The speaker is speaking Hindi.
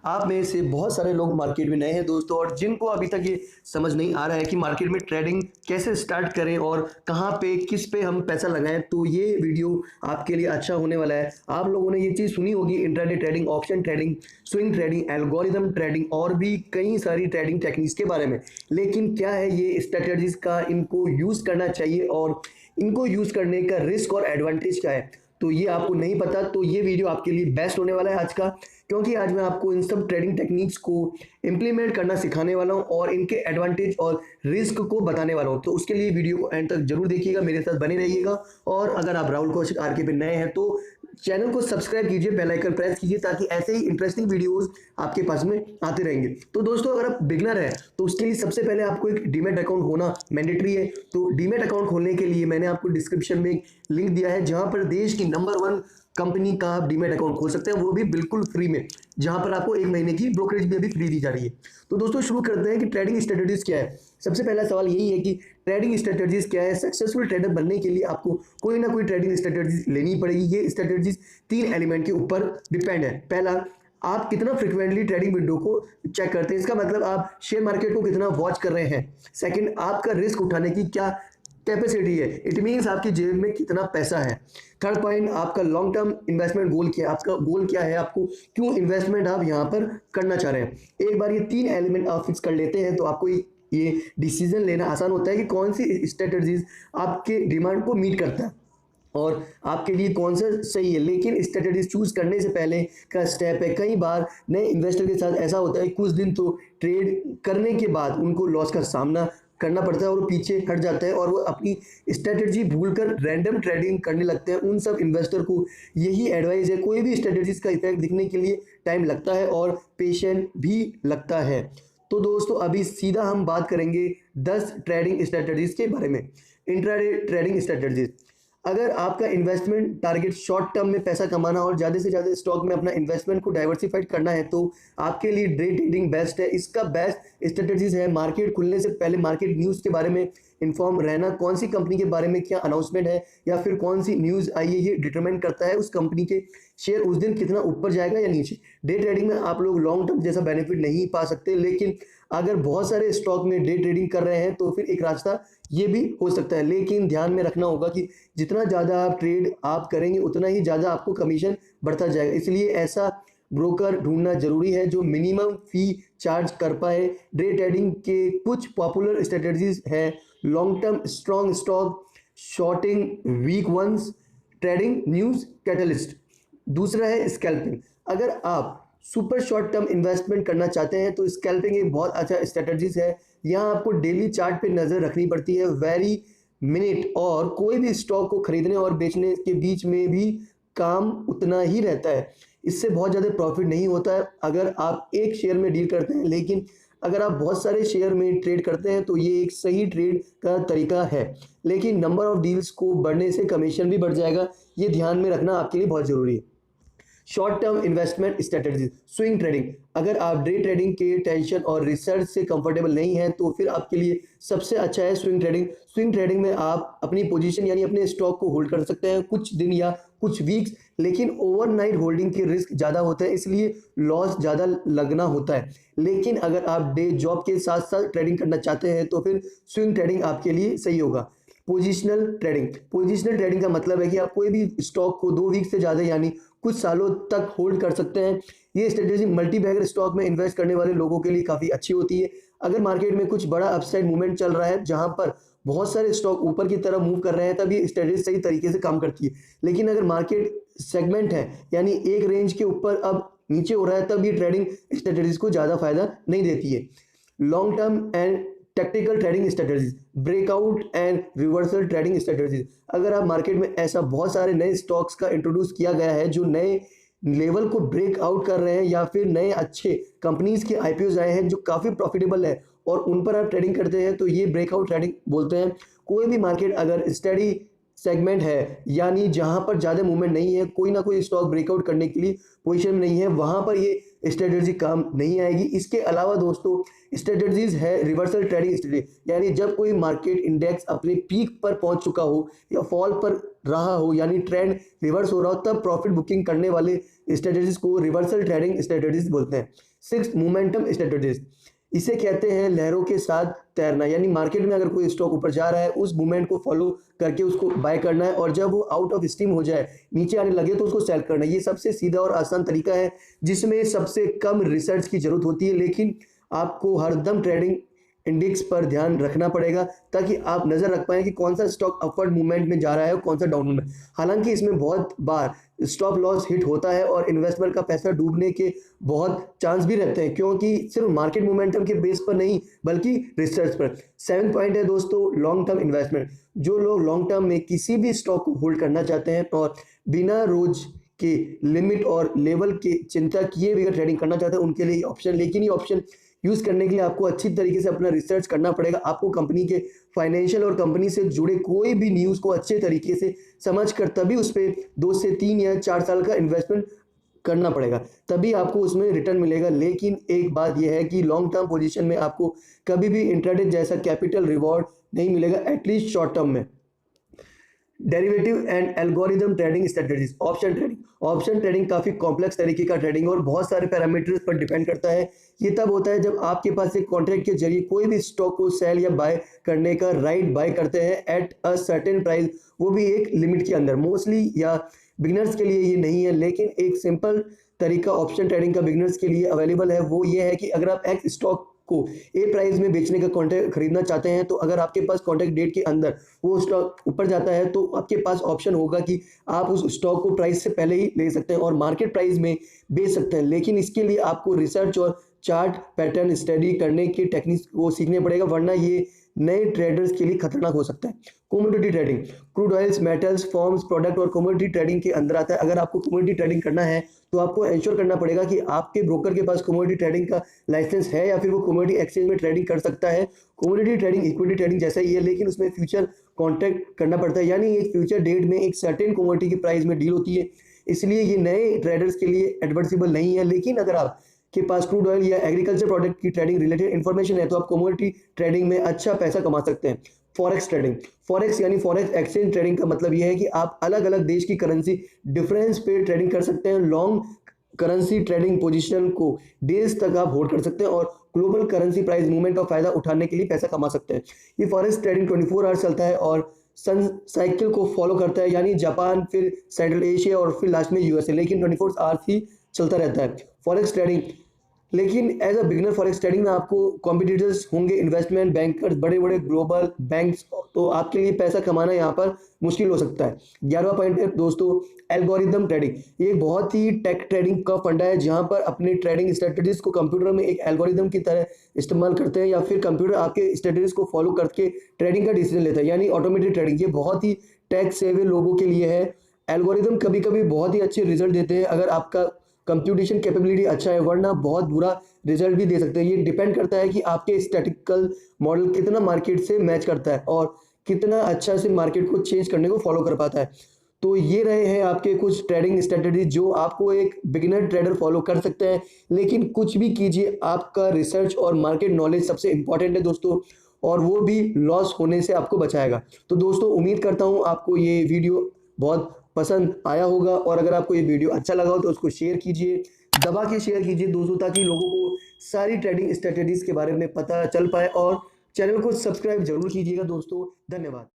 आप में से बहुत सारे लोग मार्केट में नए हैं दोस्तों, और जिनको अभी तक ये समझ नहीं आ रहा है कि मार्केट में ट्रेडिंग कैसे स्टार्ट करें और कहाँ पे किस पे हम पैसा लगाएं, तो ये वीडियो आपके लिए अच्छा होने वाला है। आप लोगों ने ये चीज़ सुनी होगी, intraday trading, option trading, swing trading, algorithm trading और भी कई सारी ट्रेडिंग टेक्निक्स के बारे में। लेकिन क्या है ये स्ट्रेटजीज का, इनको यूज़ करना चाहिए और इनको यूज़ करने का रिस्क और एडवांटेज क्या है, तो ये आपको नहीं पता, तो ये वीडियो आपके लिए बेस्ट होने वाला है आज का, क्योंकि आज मैं आपको इन सब ट्रेडिंग टेक्निक्स को इम्प्लीमेंट करना सिखाने वाला हूं और इनके एडवांटेज और रिस्क को बताने वाला हूं। तो उसके लिए वीडियो को एंड तक जरूर देखिएगा, मेरे साथ बने रहिएगा। और अगर आप राहुल कौशिक आरके पे नए हैं तो चैनल को सब्सक्राइब कीजिए, बेल आइकन प्रेस कीजिए, ताकि ऐसे ही इंटरेस्टिंग वीडियोस आपके पास में आते रहेंगे। तो दोस्तों, अगर आप बिगनर हैं तो उसके लिए सबसे पहले आपको एक डीमैट अकाउंट होना मैंडेटरी है। तो डीमैट अकाउंट खोलने के लिए मैंने आपको डिस्क्रिप्शन में एक लिंक दिया है, जहां पर देश की नंबर 1 कंपनी का आप डीमैट अकाउंट खोल सकते हैं, वो भी बिल्कुल फ्री में, जहां पर आपको 1 महीने की ब्रोकरेज भी अभी फ्री दी जा रही है। तो दोस्तों, शुरू करते हैं कि ट्रेडिंग स्ट्रेटजीज क्या है। सबसे पहला सवाल यही है कि ट्रेडिंग स्ट्रेटजीज क्या है। सक्सेसफुल ट्रेडर बनने के लिए आपको कोई ना कोई ट्रेडिंग स्ट्रेटजीज लेनी पड़ेगी। ये स्ट्रेटजीज 3 एलिमेंट के ऊपर डिपेंड है। पहला, आप कितना फ्रिक्वेंटली ट्रेडिंग विंडो को चेक करते हैं, इसका मतलब आप शेयर मार्केट को कितना वॉच कर रहे हैं। सेकंड, आपका रिस्क उठाने की क्या कैपेसिटी है, इट मीन्स आपकी जेब में कितना पैसा है। थर्ड पॉइंट, आपका लॉन्ग टर्म इन्वेस्टमेंट गोल क्या है, आपका गोल क्या है, आपको क्यों इन्वेस्टमेंट आप यहाँ पर करना चाह रहे हैं। एक बार ये 3 एलिमेंट आप फिक्स कर लेते हैं तो आपको ये डिसीजन लेना आसान होता है कि कौन सी स्ट्रेटजीज आपके डिमांड को मीट करता है और आपके लिए कौन सा सही है। लेकिन स्ट्रेटजीज चूज करने से पहले का स्टेप है, कई बार नए इन्वेस्टर के साथ ऐसा होता है, कुछ दिन तो ट्रेड करने के बाद उनको लॉस का सामना करना पड़ता है और वो पीछे हट जाता है और वो अपनी स्ट्रेटजी भूलकर रैंडम ट्रेडिंग करने लगते हैं। उन सब इन्वेस्टर को यही एडवाइस है, कोई भी स्ट्रेटजीज का इफेक्ट दिखने के लिए टाइम लगता है और पेशेंट भी लगता है। तो दोस्तों, अभी सीधा हम बात करेंगे 10 ट्रेडिंग स्ट्रेटजीज के बारे में। इंट्राडे ट्रेडिंग स्ट्रेटजीज, अगर आपका इन्वेस्टमेंट टारगेट शॉर्ट टर्म में पैसा कमाना और ज़्यादा से ज़्यादा स्टॉक में अपना इन्वेस्टमेंट को डाइवर्सिफाइड करना है, तो आपके लिए डे ट्रेडिंग बेस्ट है। इसका बेस्ट स्ट्रेटजीज है, मार्केट खुलने से पहले मार्केट न्यूज़ के बारे में इन्फॉर्म रहना, कौन सी कंपनी के बारे में क्या अनाउंसमेंट है या फिर कौन सी न्यूज़ आई है, ये डिटरमाइन करता है उस कंपनी के शेयर उस दिन कितना ऊपर जाएगा या नीचे। डे ट्रेडिंग में आप लोग लॉन्ग टर्म जैसा बेनिफिट नहीं पा सकते, लेकिन अगर बहुत सारे स्टॉक में डे ट्रेडिंग कर रहे हैं तो फिर एक रास्ता ये भी हो सकता है। लेकिन ध्यान में रखना होगा कि जितना ज़्यादा आप ट्रेड आप करेंगे उतना ही ज़्यादा आपको कमीशन बढ़ता जाएगा, इसलिए ऐसा ब्रोकर ढूंढना जरूरी है जो मिनिमम फी चार्ज कर पाए। डे ट्रेडिंग के कुछ पॉपुलर स्ट्रेटजीज है, long term strong stock, shorting weak ones, trading news catalyst. दूसरा है स्कैल्पिंग। अगर आप सुपर शॉर्ट टर्म इन्वेस्टमेंट करना चाहते हैं तो स्कैल्पिंग एक बहुत अच्छा स्ट्रेटजीज है। यहाँ आपको डेली चार्ट पे नज़र रखनी पड़ती है, वेरी मिनट, और कोई भी स्टॉक को खरीदने और बेचने के बीच में भी काम उतना ही रहता है। इससे बहुत ज़्यादा प्रॉफिट नहीं होता है अगर आप एक शेयर में डील करते हैं, लेकिन अगर आप बहुत सारे शेयर में ट्रेड करते हैं तो ये एक सही ट्रेड का तरीका है। लेकिन नंबर ऑफ डील्स को बढ़ने से कमीशन भी बढ़ जाएगा, ये ध्यान में रखना आपके लिए बहुत ज़रूरी है। Short term investment strategy, swing trading. अगर आप डे ट्रेडिंग के टेंशन और रिसर्च से कंफर्टेबल नहीं हैं तो फिर आपके लिए सबसे अच्छा है स्विंग ट्रेडिंग। स्विंग ट्रेडिंग में आप अपनी पोजीशन यानी अपने स्टॉक को होल्ड कर सकते हैं कुछ दिन या कुछ वीक्स, लेकिन ओवरनाइट होल्डिंग के रिस्क ज़्यादा होता है, इसलिए लॉस ज़्यादा लगना होता है। लेकिन अगर आप डे जॉब के साथ साथ ट्रेडिंग करना चाहते हैं तो फिर स्विंग ट्रेडिंग आपके लिए सही होगा। पोजिशनल ट्रेडिंग, पोजिशनल ट्रेडिंग का मतलब है कि आप कोई भी स्टॉक को 2 वीक से ज़्यादा यानी कुछ सालों तक होल्ड कर सकते हैं। ये स्ट्रेटेजी मल्टी बैगर स्टॉक में इन्वेस्ट करने वाले लोगों के लिए काफ़ी अच्छी होती है। अगर मार्केट में कुछ बड़ा अपसाइड मूवमेंट चल रहा है जहां पर बहुत सारे स्टॉक ऊपर की तरफ मूव कर रहे हैं, तब ये स्ट्रेटेजी सही तरीके से काम करती है। लेकिन अगर मार्केट सेगमेंट है यानी एक रेंज के ऊपर अब नीचे हो रहा है, तब ये ट्रेडिंग स्ट्रेटेजीज को ज़्यादा फायदा नहीं देती है। Long term and technical trading strategies, breakout and reversal trading strategies. अगर आप मार्केट में ऐसा बहुत सारे नए स्टॉक्स का इंट्रोड्यूस किया गया है जो नए लेवल को ब्रेक आउट कर रहे हैं या फिर नए अच्छे कंपनीज के आईपीओ आए हैं जो काफ़ी प्रॉफिटेबल है और उन पर आप ट्रेडिंग करते हैं, तो ये ब्रेकआउट ट्रेडिंग बोलते हैं। कोई भी मार्केट अगर स्टडी सेगमेंट है यानी जहां पर ज़्यादा मूवमेंट नहीं है, कोई ना कोई स्टॉक ब्रेकआउट करने के लिए पोजीशन में नहीं है, वहां पर ये स्ट्रेटजी काम नहीं आएगी। इसके अलावा दोस्तों स्ट्रेटजीज है रिवर्सल ट्रेडिंग स्ट्रेटजी, यानी जब कोई मार्केट इंडेक्स अपने पीक पर पहुंच चुका हो या फॉल पर रहा हो यानी ट्रेंड रिवर्स हो रहा हो तब प्रॉफिट बुकिंग करने वाले स्ट्रेटेजीज को रिवर्सल ट्रेडिंग स्ट्रेटेजीज बोलते हैं। सिक्स, मोमेंटम स्ट्रेटेजीज, इसे कहते हैं लहरों के साथ तैरना, यानी मार्केट में अगर कोई स्टॉक ऊपर जा रहा है उस मूवमेंट को फॉलो करके उसको बाय करना है और जब वो आउट ऑफ स्टीम हो जाए नीचे आने लगे तो उसको सेल करना है। ये सबसे सीधा और आसान तरीका है जिसमें सबसे कम रिसर्च की जरूरत होती है, लेकिन आपको हरदम ट्रेडिंग इंडेक्स पर ध्यान रखना पड़ेगा ताकि आप नजर रख पाएं कि कौन सा स्टॉक अपवर्ड मूवमेंट में जा रहा है और कौन सा डाउनवर्ड में। हालांकि इसमें बहुत बार स्टॉप लॉस हिट होता है और इन्वेस्टमेंट का पैसा डूबने के बहुत चांस भी रहते हैं, क्योंकि सिर्फ मार्केट मोमेंटम के बेस पर नहीं बल्कि रिसर्च पर। 7 पॉइंट है दोस्तों, लॉन्ग टर्म इन्वेस्टमेंट। जो लोग लॉन्ग टर्म में किसी भी स्टॉक को होल्ड करना चाहते हैं और बिना रोज के लिमिट और लेवल की चिंता किए बगैर ट्रेडिंग करना चाहते हैं उनके लिए ऑप्शन, लेकिन ये ऑप्शन यूज करने के लिए आपको अच्छी तरीके से अपना रिसर्च करना पड़ेगा। आपको कंपनी के फाइनेंशियल और कंपनी से जुड़े कोई भी न्यूज को अच्छे तरीके से समझ कर तभी उस पर 2 से 3 या 4 साल का इन्वेस्टमेंट करना पड़ेगा, तभी आपको उसमें रिटर्न मिलेगा। लेकिन एक बात यह है कि लॉन्ग टर्म पोजीशन में आपको कभी भी इंट्राडे जैसा कैपिटल रिवॉर्ड नहीं मिलेगा, एटलीस्ट शॉर्ट टर्म में। Derivative and algorithm trading strategies. Option trading. Option trading काफी कॉम्प्लेक्स तरीके का ट्रेडिंग और बहुत सारे पैरामीटर्स पर डिपेंड करता है। ये तब होता है जब आपके पास एक कॉन्ट्रैक्ट के जरिए कोई भी स्टॉक को सेल या बाय करने का राइट बाय करते हैं एट अ सर्टेन प्राइस, वो भी एक लिमिट के अंदर। मोस्टली या बिगिनर्स के लिए ये नहीं है, लेकिन एक सिंपल तरीका ऑप्शन ट्रेडिंग का बिगिनर्स के लिए अवेलेबल है। वो ये है कि अगर आप एक स्टॉक को ए प्राइस में बेचने का कॉन्ट्रैक्ट खरीदना चाहते हैं तो अगर आपके पास कॉन्ट्रैक्ट डेट के अंदर वो स्टॉक ऊपर जाता है तो आपके पास ऑप्शन होगा कि आप उस स्टॉक को प्राइस से पहले ही ले सकते हैं और मार्केट प्राइस में बेच सकते हैं। लेकिन इसके लिए आपको रिसर्च और चार्ट पैटर्न स्टडी करने की टेक्निक्स को सीखने पड़ेगा, वरना ये नए ट्रेडर्स के लिए खतरनाक हो सकता है। Commodity trading. Crude oils, metals, forms, product और कमोडिटी ट्रेडिंग के अंदर आता है। अगर आपको कमोडिटी ट्रेडिंग करना है तो आपको इंश्योर करना पड़ेगा कि आपके ब्रोकर के पास कमोडिटी ट्रेडिंग का लाइसेंस है या फिर वो कमोडिटी एक्सचेंज में ट्रेडिंग कर सकता है। कमोडिटी ट्रेडिंग इक्विटी ट्रेडिंग जैसा ही है, लेकिन उसमें फ्यूचर कॉन्ट्रैक्ट करना पड़ता है, यानी एक फ्यूचर डेट में एक सर्टेन कमोडिटी की प्राइस में डील होती है, इसलिए ये नए ट्रेडर्स के लिए एडवर्सिबल नहीं है। लेकिन अगर आप के पास क्रूड ऑयल या एग्रीकल्चर प्रोडक्ट की ट्रेडिंग रिलेटेड इंफॉर्मेशन है तो आप कमोडिटी ट्रेडिंग में अच्छा पैसा कमा सकते हैं। Forex trading. फॉरेक्स यानी फॉरेक्स एक्सचेंज ट्रेडिंग का मतलब यह है कि आप अलग अलग देश की करेंसी डिफरेंस पे ट्रेडिंग कर सकते हैं। लॉन्ग करेंसी ट्रेडिंग पोजीशन को डेज तक आप होल्ड कर सकते हैं और ग्लोबल करेंसी प्राइस मूवमेंट का फायदा उठाने के लिए पैसा कमा सकते हैं। ये फॉरेक्स ट्रेडिंग 24 आवर्स चलता है और सन साइकिल को फॉलो करता है, यानी जापान, फिर सेंट्रल एशिया और फिर लास्ट में यूएसए, लेकिन 24 आवर्स ही चलता रहता है फॉरेक्स ट्रेडिंग। लेकिन as a beginner forex trading में आपको कॉम्पिटिटर्स होंगे, इन्वेस्टमेंट बैंकर्स, बड़े बड़े ग्लोबल बैंक्स, तो आपके लिए पैसा कमाना यहाँ पर मुश्किल हो सकता है। 11वां पॉइंट है दोस्तों, एल्गोरिदम ट्रेडिंग। ये बहुत ही टेक ट्रेडिंग का फंडा है जहाँ पर अपने ट्रेडिंग स्ट्रेटजीज को कंप्यूटर में एक एल्गोरिदम की तरह इस्तेमाल करते हैं या फिर कंप्यूटर आपके स्ट्रेटजीज को फॉलो करके ट्रेडिंग का डिसीजन लेता है, यानी ऑटोमेटेड ट्रेडिंग। ये बहुत ही टेक सेवी लोगों के लिए है। एल्गोरिदम कभी कभी बहुत ही अच्छे रिजल्ट देते हैं अगर आपका कंप्यूटेशन कैपेबिलिटी अच्छा है, वरना बहुत बुरा रिजल्ट भी दे सकते हैं। ये डिपेंड करता है कि आपके स्टैटिकल मॉडल कितना मार्केट से मैच करता है और कितना अच्छा से मार्केट को चेंज करने को फॉलो कर पाता है। तो ये रहे हैं आपके कुछ ट्रेडिंग स्ट्रेटजी जो आपको एक बिगिनर ट्रेडर फॉलो कर सकते हैं। लेकिन कुछ भी कीजिए, आपका रिसर्च और मार्केट नॉलेज सबसे इंपॉर्टेंट है दोस्तों, और वो भी लॉस होने से आपको बचाएगा। तो दोस्तों उम्मीद करता हूँ आपको ये वीडियो बहुत पसंद आया होगा, और अगर आपको ये वीडियो अच्छा लगा हो तो उसको शेयर कीजिए, दबा के शेयर कीजिए दोस्तों, ताकि लोगों को सारी ट्रेडिंग स्ट्रेटजीज के बारे में पता चल पाए। और चैनल को सब्सक्राइब जरूर कीजिएगा दोस्तों। धन्यवाद।